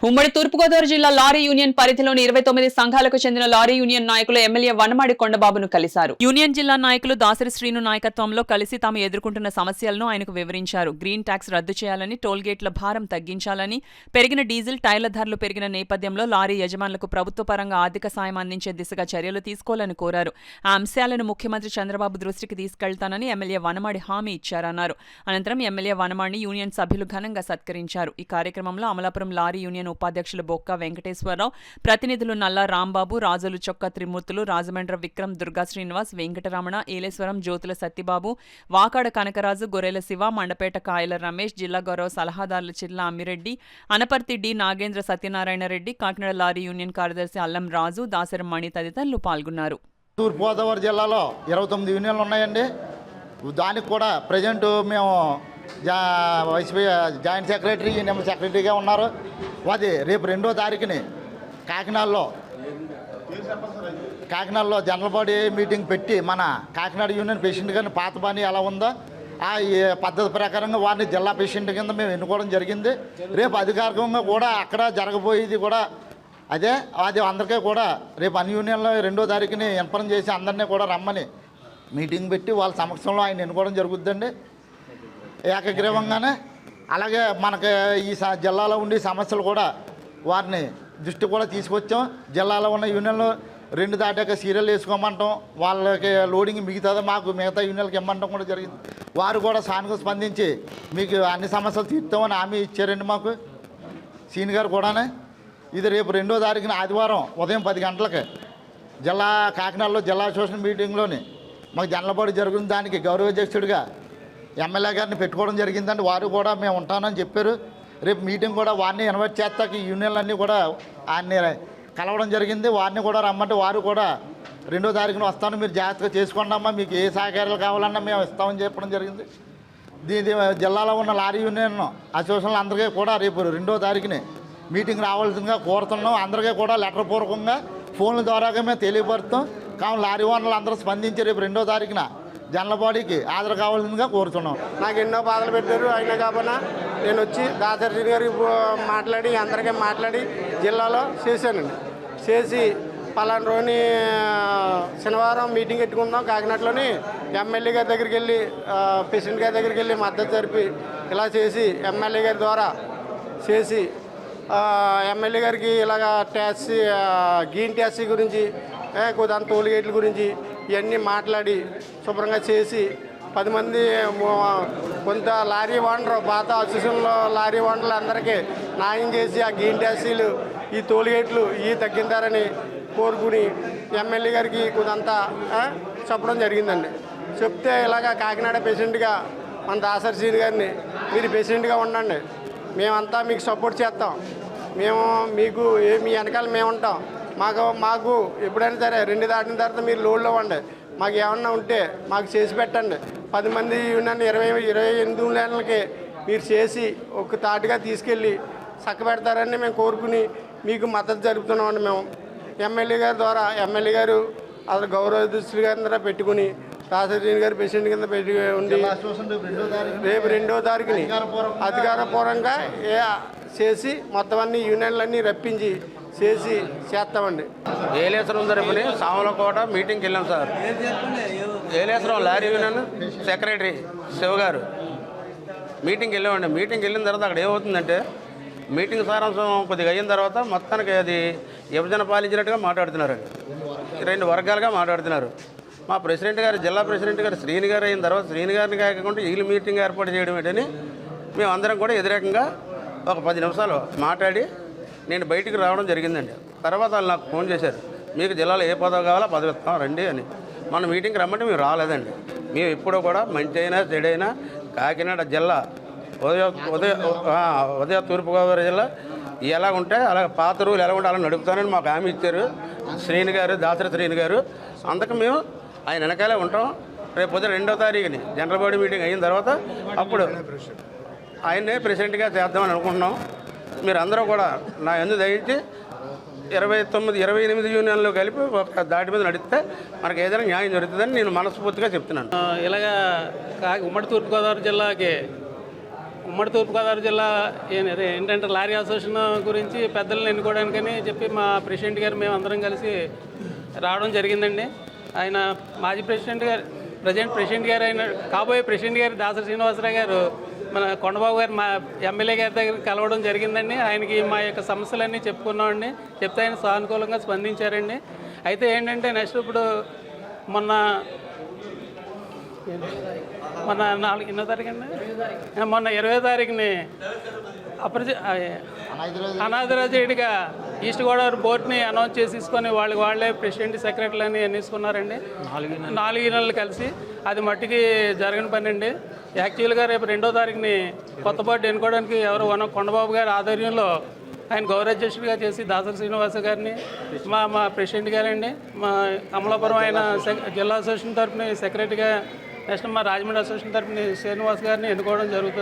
ఉమ్మడి తూర్పుగోదావరి జిల్లా lorry union పరిధిలోని 29 సంఘాలకు చెందిన లారీ యూనియన్ నాయకులు ఎమ్మెల్యే వనమాడి కొండబాబును కలిశారు. యూనియన్ జిల్లా నాయకులు దాసరి శ్రీను నాయకత్వంలో కలిసి తాము ఎదుర్కొంటున్న సమస్యలను ఆయనకు వివరించారు. గ్రీన్ ట్యాక్స్ రద్దు చేయాలని, టోల్గేట్ల భారం తగ్గించాలని, పెరిగిన డీజిల్, టైర్ల ధరలు పెరిగిన నేపథ్యంలో లారీ యజమానులకు ప్రభుత్వ పరంగా ఆర్థిక సాయం అందించే దిశగా చర్యలు తీసుకోవాలని కోరారు. ఆ అంశాలను ముఖ్యమంత్రి చంద్రబాబు దృష్టికి తీసుకెళ్తానని ఎమ్మెల్యే వనమాడి హామీ ఇచ్చారన్నారు. అనంతరం ఎమ్మెల్యే వనమాడిని యూనియన్ సభ్యులు ఘనంగా సత్కరించారు. ఈ కార్యక్రమంలో అమలాపురం లారీ యూనియన్ ఉపాధ్యక్షులు బొక్క వెంకటేశ్వరరావు, ప్రతినిధులు నల్లా రాంబాబు, రాజులు చొక్క త్రిమూర్తులు, రాజమండ్రి విక్రమ్, దుర్గా శ్రీనివాస్, వెంకటరమణ, ఏలేశ్వరం, జ్యోతుల సత్యబాబు, వాకాడ కనకరాజు, గొర్రెల శివ, మండపేట కాయల రమేష్, జిల్లా గౌరవ సలహాదారులు Chilla Ammireddy, Anaparthi D Nagendra Satyanarayana Reddy, Kakinada lorry union కార్యదర్శి అల్లం రాజు, దాసరి మణి తదితరులు పాల్గొన్నారు. తూర్పుగోదావరి జిల్లాలో 29 యూనియన్లు ఉన్నాయండి. దానికి కూడా ప్రజెంట్ మేము వైసీపీ జాయింట్ సెక్రటరీ, నెంబర్ సెక్రటరీగా ఉన్నారు. అది రేపు 2వ తారీఖుని కాకినాడలో జనరల్ బాడీ మీటింగ్ పెట్టి మన కాకినాడ యూనియన్ ప్రెసిడెంట్ గారిని పాత బాని ఎలా ఉందో ఆ పద్ధతి ప్రకారంగా వారిని జిల్లా ప్రెసిడెంట్ కింద మేము ఎన్నుకోవడం జరిగింది. రేపు అధికారికంగా కూడా అక్కడ జరగబోయేది కూడా అదే. అది అందరికీ కూడా రేపు అన్ని యూనియన్లో 2వ తారీఖుని ఇన్ఫార్మ్ చేసి అందరినీ కూడా రమ్మని మీటింగ్ పెట్టి వాళ్ళ సమక్షంలో ఆయన ఎన్నుకోవడం జరుగుతుందండి ఏకగ్రీవంగానే. అలాగే మనకి ఈ జిల్లాలో ఉండే సమస్యలు కూడా వారిని దృష్టి కూడా తీసుకొచ్చాం. జిల్లాలో ఉన్న యూనియన్లు 2 దాటాక సీరియల్ వేసుకోమంటాం, వాళ్ళకి లోడింగ్ మిగతాదో మాకు మిగతా యూనియన్లకు ఇమ్మంటాం కూడా జరిగింది. వారు కూడా సానుగా స్పందించి మీకు అన్ని సమస్యలు తీర్తామని హామీ ఇచ్చారండి మాకు సీని గారు కూడానే. ఇది రేపు 2వ తారీఖున ఆదివారం ఉదయం 10 గంటలకి కాకినాడలో జిల్లా అసోసియేషన్ మీటింగ్లోని మాకు జనరల్ జరుగుతున్న దానికి గౌరవాధ్యక్షుడిగా ఎమ్మెల్యే గారిని పెట్టుకోవడం జరిగిందండి. వారు కూడా మేము ఉంటానని చెప్పారు. రేపు మీటింగ్ కూడా వారిని ఇన్వైట్ చేస్తాక ఈ యూనియన్లన్నీ కూడా ఆయన్ని కలవడం జరిగింది. వారిని కూడా రమ్మంటే వారు కూడా 2వ తారీఖున వస్తాను, మీరు జాగ్రత్తగా చేసుకోండి అమ్మా, మీకు ఏ సహకారాలు కావాలన్నా మేము ఇస్తామని చెప్పడం జరిగింది. దీని జిల్లాలో ఉన్న లారీ యూనియన్ అసోసియేషన్లు అందరికీ కూడా రేపు 2వ తారీఖుని మీటింగ్ రావాల్సిందిగా కోరుతున్నాం. అందరికీ కూడా లెటర్ పూర్వకంగా ఫోన్ల ద్వారాగా మేము తెలియపరుస్తాం. కావున లారీ ఓనర్లు అందరూ స్పందించి రేపు 2వ తారీఖున జనరల్ బాడీకి హాజరు కావాల్సిందిగా కోరుతున్నాం. నాకు ఎన్నో బాధలు పెట్టారు. అయినా కాకపోయినా నేను వచ్చి దాసరి గారికి మాట్లాడి అందరికీ మాట్లాడి జిల్లాలో చేశానండి. చేసి పలానా రోజుని శనివారం మీటింగ్ పెట్టుకుందాం కాకినాడలోని, ఎమ్మెల్యే గారి దగ్గరికి వెళ్ళి ప్రెసిడెంట్ గారి దగ్గరికి వెళ్ళి మద్దతు జరిపి ఇలా చేసి ఎమ్మెల్యే గారి ద్వారా చేసి ఎమ్మెల్యే గారికి ఇలాగ ట్యాక్సీ గ్రీన్ ట్యాక్సీ గురించి కొద్దిగా టోల్గేట్ల గురించి ఇవన్నీ మాట్లాడి శుభ్రంగా చేసి 10 మంది కొంత లారీ ఓనర్ పాత అసోసియేషన్లో లారీ ఓనర్లు అందరికీ న్యాయం చేసి ఆ గ్రీన్ ట్యాక్సీలు ఈ టోల్గేట్లు తగ్గించారని కోరుకుని ఎమ్మెల్యే గారికి కొంతంతా చెప్పడం జరిగిందండి. చెప్తే ఇలాగ కాకినాడ ప్రెసిడెంట్గా మన దాసరి శ్రీని గారిని మీరు ప్రెసిడెంట్గా ఉండండి, మేమంతా మీకు సపోర్ట్ చేస్తాం, మేము మీకు మీ వెనకాల మేము ఉంటాం, మాకు ఎప్పుడైనా సరే 2 దాటిన తర్వాత మీరు లోడ్లో ఉండండి, మాకు ఏమన్నా ఉంటే మాకు చేసి పెట్టండి, 10 మంది యూనియన్ 28 యూనియన్లకి మీరు చేసి ఒక తాటుగా తీసుకెళ్ళి చక్కబెడతారని మేము కోరుకుని మీకు మద్దతు జరుపుతున్నామండి. మేము ఎమ్మెల్యే గారి ద్వారా ఎమ్మెల్యే గారు అసలు గౌరవ దృష్టి గారి పెట్టుకుని దాసరి గారు ప్రెసిడెంట్ కింద పెట్టి ఉండి రేపు 2వ తారీఖుని అధికారపూర్వకంగా చేసి మొత్తం అన్ని యూనియన్లన్నీ రప్పించి చేస్తామండి. ఏలేశ్వరం తరపుని సామలకోట మీటింగ్కి వెళ్ళాం sir. Yeleswaram lorry union secretary Shiva గారు మీటింగ్కి వెళ్ళామండి. మీటింగ్కి వెళ్ళిన తర్వాత అక్కడ ఏమవుతుందంటే మీటింగ్ సారాంశం కొద్దిగా అయిన తర్వాత మొత్తానికి అది విభజన పాలించినట్టుగా మాట్లాడుతున్నారండి. 2 వర్గాలుగా మాట్లాడుతున్నారు. మా ప్రెసిడెంట్ గారు జిల్లా ప్రెసిడెంట్ గారు శ్రీని గారు అయిన తర్వాత శ్రీని గారిని కాకుండా వీళ్ళు మీటింగ్ ఏర్పాటు చేయడం ఏంటని మేము అందరం కూడా వ్యతిరేకంగా ఒక 10 నిమిషాలు మాట్లాడి నేను బయటికి రావడం జరిగిందండి. తర్వాత వాళ్ళు నాకు ఫోన్ చేశారు, మీకు జిల్లాలో ఏ పదవి కావాలో పదవి ఇస్తాం రండి అని. మన మీటింగ్కి రమ్మంటే మేము రాలేదండి. మేము ఎప్పుడూ కూడా మంచి అయినా చెడైనా కాకినాడ జిల్లా ఉదయ తూర్పుగోదావరి జిల్లా ఎలా ఉంటే అలా పాత రూలు ఎలా ఉంటే అలా నడుపుతానని మాకు హామీ ఇచ్చారు శ్రీని గారు, దాసరి శ్రీని గారు. అందుకు మేము ఆయన వెనకాలే ఉంటాం. రేపు ఉదయం 2వ తారీఖుని జనరల్ బాడీ మీటింగ్ అయిన తర్వాత అప్పుడు ఆయన్నే ప్రెసిడెంట్గా చేద్దామని అనుకుంటున్నాం. మీరు అందరూ కూడా నా ఎందుకు దయించి 28 యూనియన్లు కలిపి ఒక దాటి మీద నడిస్తే మనకు ఏదైనా న్యాయం జరుగుతుందని నేను మనస్ఫూర్తిగా చెప్తున్నాను. ఇలాగా ఉమ్మడి తూర్పుగోదావరి జిల్లాకి ఉమ్మడి తూర్పుగోదావరి జిల్లా ఏంటంటే లారీ అసోసియేషన్ గురించి పెద్దలను ఎన్నుకోవడానికని చెప్పి మా ప్రెసిడెంట్ గారు మేము అందరం కలిసి రావడం జరిగిందండి. ఆయన మాజీ ప్రెసిడెంట్ గారు ప్రజెంట్ ప్రెసిడెంట్ గారు అయిన కాబోయే ప్రెసిడెంట్ గారు దాసరి శ్రీనివాసరావు గారు మన కొండబాబు గారు మా ఎమ్మెల్యే గారి దగ్గర కలవడం జరిగిందండి. ఆయనకి మా యొక్క సమస్యలన్నీ చెప్పుకున్నామండి. చెప్తే ఆయన సానుకూలంగా స్పందించారండి. అయితే ఏంటంటే నెక్స్ట్ ఇప్పుడు మొన్న 4 తారీఖు అండి, మొన్న 20వ తారీఖుని అనాథరాజేడిగా ఈస్ట్ గోదావరి బోర్డుని అనౌన్స్ చేసేసుకొని వాళ్ళే ప్రెసిడెంట్ సెక్రటరీలని ఎన్నేసుకున్నారండి 4 నెలలు కలిసి. అది మట్టికి జరగని పని అండి. యాక్చువల్గా రేపు 2వ తారీఖుని కొత్త బోర్డు ఎన్నుకోవడానికి ఎవరు కొండబాబు గారి ఆధ్వర్యంలో ఆయన గౌరవాధ్యక్షుడిగా చేసి దాసరి శ్రీనివాస గారిని మా ప్రెసిడెంట్ గారండి, మా అమలాపురం ఆయన జిల్లా అసోసియేషన్ తరఫున సెక్రటరీగా, నెక్స్ట్ మా రాజమండ్రి అసోసియేషన్ తరఫున శ్రీనివాస్ గారిని ఎన్నుకోవడం జరుగుతుంది.